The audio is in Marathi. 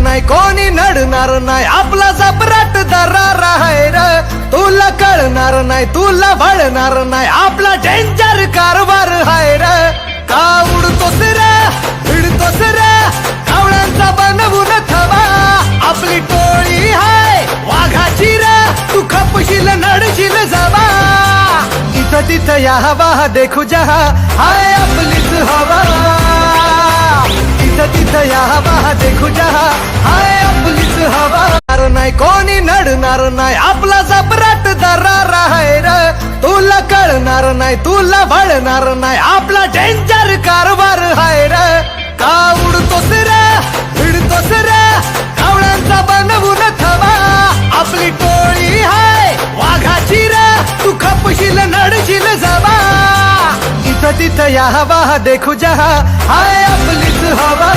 नाही कोणी नडणार नाही आपला जबराट दरार आहे र तुला कळणार नाही तुला वळणार नाही आपला डेंजर कारभार आहे र का उडतोस रे भिडतोस रे कावळ्यांचा बनवून थवा आपली टोळी हाय वाघाची रे तू खपशील नडशील जवा इथं तिथं या हवा देखू जहा हाय आपलीच हवा इथं तिथं या हवा देखू जहा हाय आपलीच हवा नाही कोणी नडणार नाही आपला जबराट दरार आहे र तुला कळणार नाही तुला वळणार नाही आपला डेंजर कारभार आहे र का उडतोस रे भिडतोस रे कावळ्यांचा बनवून थवा आपली टोळी हाय वाघाची रे तू खपशील नडशील जवा इथं तिथं या हवा देखू जहा हाय आपलीच हवा